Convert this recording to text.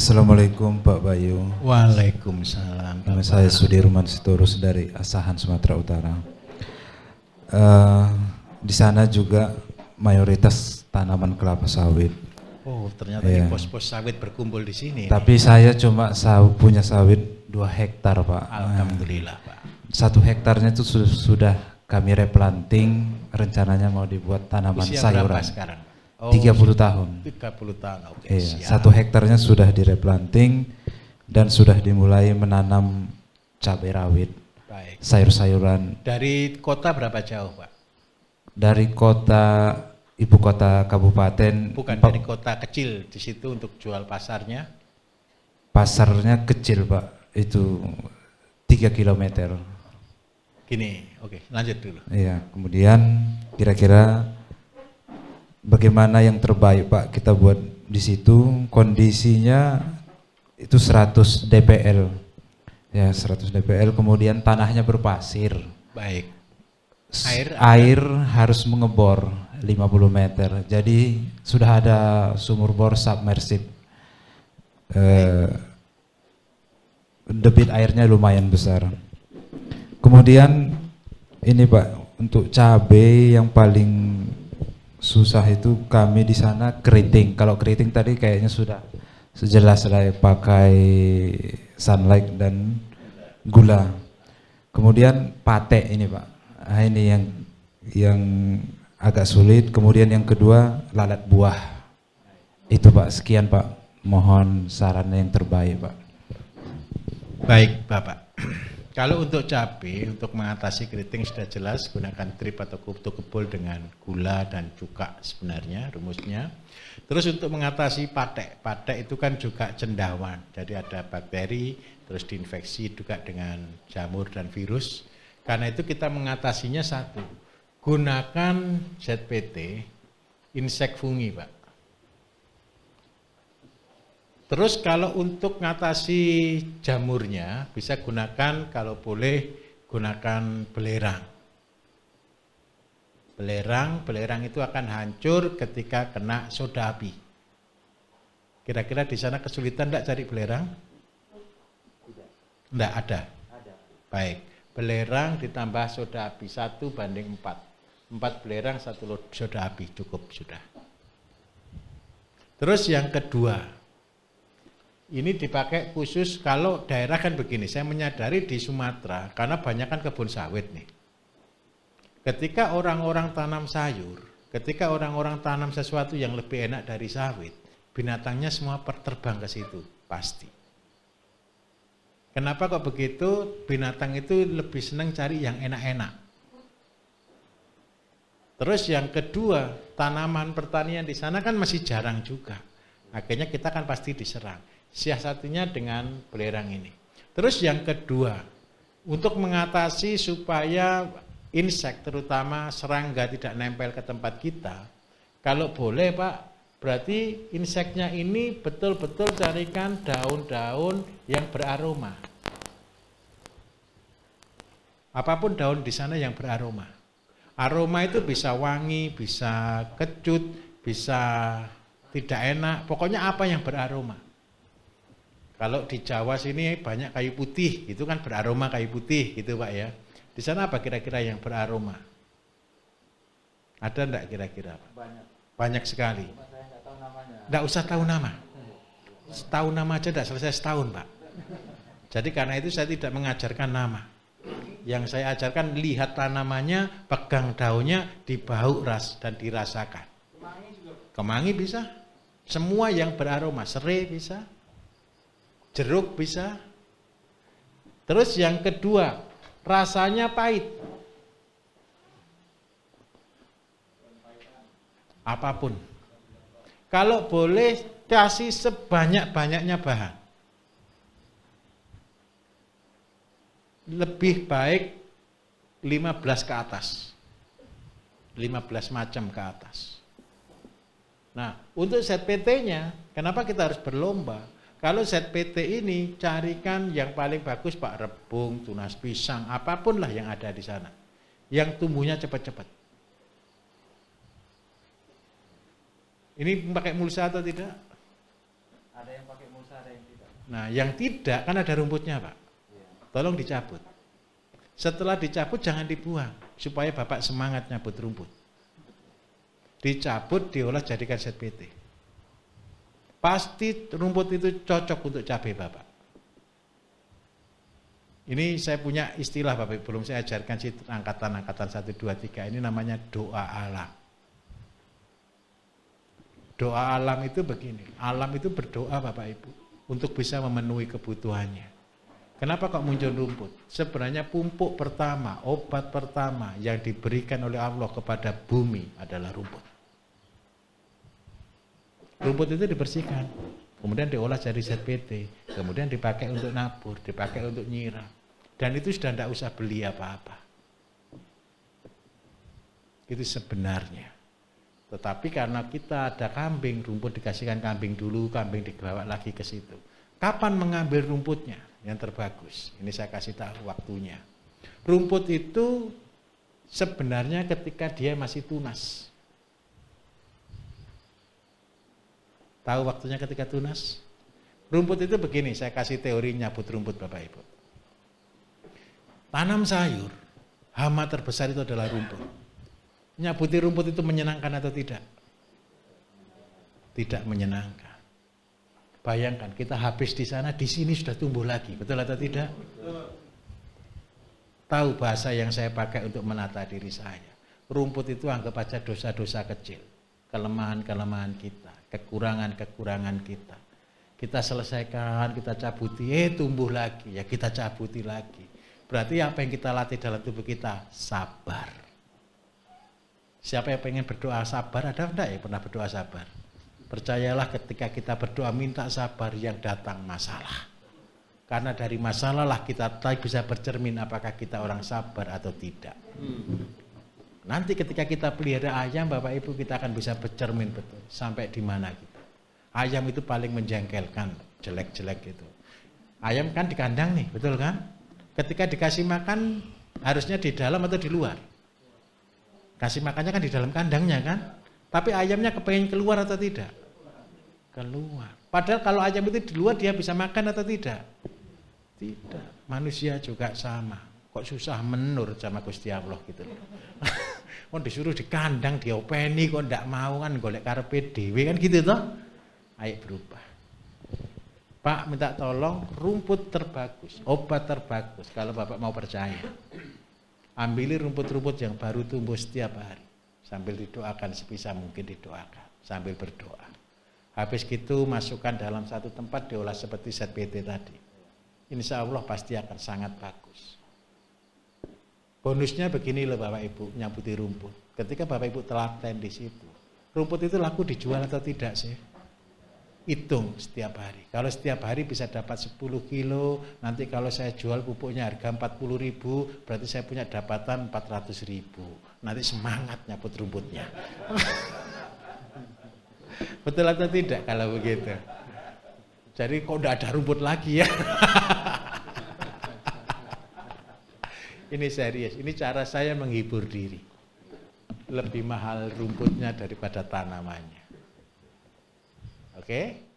Assalamualaikum Pak Bayu. Waalaikumsalam. Nama saya Sudirman Sitorus dari Asahan, Sumatera Utara. Di sana juga mayoritas tanaman kelapa sawit. Oh, ternyata di pos-pos sawit berkumpul di sini. Tapi saya cuma punya sawit 2 hektar Pak. Alhamdulillah Pak. 1 hektarnya itu sudah kami replanting, rencananya mau dibuat tanaman Usia sayuran. berapa sekarang? Oh, 30 tahun. 30 tahun, oke. Iya, 1 hektarnya sudah direplanting dan sudah dimulai menanam cabai rawit, Baik. sayur-sayuran. Dari kota berapa jauh Pak? Dari kota, ibu kota kabupaten. Bukan dari kota kecil di situ untuk jual pasarnya? Pasarnya kecil Pak, itu 3 kilometer. Gini, oke, lanjut dulu. Iya, kemudian kira-kira bagaimana yang terbaik Pak kita buat di situ? Kondisinya itu 100 DPL. Ya, 100 DPL, kemudian tanahnya berpasir. Baik. Air harus mengebor 50 meter. Jadi sudah ada sumur bor submersif. Debit airnya lumayan besar. Kemudian ini Pak, untuk cabai yang paling susah itu kami di sana keriting. Kalau keriting tadi kayaknya sudah sejelas lah ya, pakai sunlight dan gula. Kemudian pate ini Pak. Nah, ini yang agak sulit. Kemudian yang kedua lalat buah. Itu Pak, sekian Pak. Mohon sarannya yang terbaik Pak. Baik Bapak. Kalau untuk cabai, untuk mengatasi keriting sudah jelas gunakan drip atau kutu kebul dengan gula dan cuka sebenarnya rumusnya. Terus untuk mengatasi patek, patek itu kan juga cendawan, jadi ada bakteri, terus diinfeksi juga dengan jamur dan virus. Karena itu kita mengatasinya satu, gunakan ZPT, insek fungi Pak. Terus kalau untuk mengatasi jamurnya bisa gunakan, kalau boleh gunakan belerang. Belerang itu akan hancur ketika kena soda api. Kira-kira di sana kesulitan enggak cari belerang? Enggak ada. Baik, belerang ditambah soda api 1:4. 4 belerang 1 soda api cukup sudah. Terus yang kedua, ini dipakai khusus kalau daerah kan begini, saya menyadari di Sumatera, karena banyak kan kebun sawit nih. Ketika orang-orang tanam sayur, ketika orang-orang tanam sesuatu yang lebih enak dari sawit, binatangnya semua terbang ke situ, pasti. Kenapa kok begitu? Binatang itu lebih senang cari yang enak-enak. Terus yang kedua, tanaman pertanian di sana kan masih jarang juga. Akhirnya kita kan pasti diserang. Siasatinya dengan belerang ini. Terus yang kedua, untuk mengatasi supaya insek terutama serangga tidak nempel ke tempat kita, kalau boleh Pak, berarti inseknya ini betul-betul carikan daun-daun yang beraroma. Apapun daun di sana yang beraroma. Aroma itu bisa wangi, bisa kecut, bisa tidak enak, pokoknya apa yang beraroma. Kalau di Jawa sini banyak kayu putih, itu kan beraroma kayu putih gitu Pak ya. Di sana apa kira-kira yang beraroma? Ada enggak kira-kira? Banyak sekali. Enggak usah tahu nama. Tahu nama aja enggak selesai setahun Pak. Jadi karena itu saya tidak mengajarkan nama. Yang saya ajarkan lihat tanamannya, pegang daunnya, dibau ras dan dirasakan. Kemangi bisa. Semua yang beraroma, serai bisa. Jeruk bisa. Terus yang kedua, rasanya pahit. Apapun. Kalau boleh kasih sebanyak-banyaknya bahan. Lebih baik 15 ke atas. 15 macam ke atas. Nah, untuk ZPT-nya, kenapa kita harus berlomba? Kalau ZPT ini carikan yang paling bagus Pak, rebung, tunas pisang, apapun lah yang ada di sana. Yang tumbuhnya cepat-cepat. Ini pakai mulsa atau tidak? Ada yang pakai mulsa, ada yang Nah, yang tidak kan ada rumputnya, Pak. Tolong dicabut. Setelah dicabut jangan dibuang supaya Bapak semangat nyabut rumput. Dicabut, diolah jadikan ZPT. Pasti rumput itu cocok untuk cabai Bapak. Ini saya punya istilah Bapak, belum saya ajarkan sih angkatan-angkatan 1, 2, 3. Ini namanya doa alam. Doa alam itu begini, alam itu berdoa Bapak Ibu untuk bisa memenuhi kebutuhannya. Kenapa kok muncul rumput? Sebenarnya pupuk pertama, obat pertama yang diberikan oleh Allah kepada bumi adalah rumput. Rumput itu dibersihkan, kemudian diolah jadi ZPT, kemudian dipakai untuk nabur, dipakai untuk nyiram. Dan itu sudah tidak usah beli apa-apa. Itu sebenarnya. Tetapi karena kita ada kambing, rumput dikasihkan kambing dulu, kambing dibawa lagi ke situ. Kapan mengambil rumputnya? Yang terbagus. Ini saya kasih tahu waktunya. Rumput itu sebenarnya ketika dia masih tunas. Tahu waktunya ketika tunas? Rumput itu begini, saya kasih teori nyabut rumput Bapak Ibu. Tanam sayur, hama terbesar itu adalah rumput. Nyabuti rumput itu menyenangkan atau tidak? Tidak menyenangkan. Bayangkan kita habis di sana, di sini sudah tumbuh lagi, betul atau tidak? Tahu bahasa yang saya pakai untuk menata diri saya. Rumput itu anggap aja dosa-dosa kecil, kelemahan-kelemahan kita, kekurangan-kekurangan kita. Kita selesaikan, kita cabuti, tumbuh lagi, ya kita cabuti lagi. Berarti apa yang kita latih dalam tubuh kita? Sabar. Siapa yang pengen berdoa sabar? Ada enggak ya pernah berdoa sabar? Percayalah ketika kita berdoa minta sabar yang datang masalah. Karena dari masalah lah kita bisa bercermin apakah kita orang sabar atau tidak. Nanti ketika kita pelihara ayam Bapak Ibu kita akan bisa bercermin betul. Sampai di mana kita. Ayam itu paling menjengkelkan, jelek-jelek gitu. Ayam kan di kandang nih, betul kan? Ketika dikasih makan harusnya di dalam atau di luar? Kasih makannya kan di dalam kandangnya kan? Tapi ayamnya kepengen keluar atau tidak? Keluar. Padahal kalau ayam itu di luar dia bisa makan atau tidak? Tidak. Manusia juga sama. Kok susah menurut sama Gusti Allah gitu. Kok disuruh di kandang diopeni kok ndak mau kan golek karepe dhewe kan gitu toh? Ayo berubah. Pak minta tolong rumput terbagus, obat terbagus kalau Bapak mau percaya. Ambil rumput-rumput yang baru tumbuh setiap hari. Sambil didoakan sebisa mungkin didoakan. Sambil berdoa. Habis gitu masukkan dalam satu tempat diolah seperti ZPT tadi. Insya Allah pasti akan sangat bagus. Bonusnya begini loh Bapak Ibu, nyabuti rumput. Ketika Bapak Ibu telaten di situ. Rumput itu laku dijual atau tidak sih? Hitung setiap hari. Kalau setiap hari bisa dapat 10 kilo, nanti kalau saya jual pupuknya harga 40.000, berarti saya punya dapatan 400.000. Nanti semangat nyabut rumputnya. Betul atau tidak kalau begitu? Jadi kok udah ada rumput lagi ya? Ini serius, ini cara saya menghibur diri. Lebih mahal rumputnya daripada tanamannya. Oke?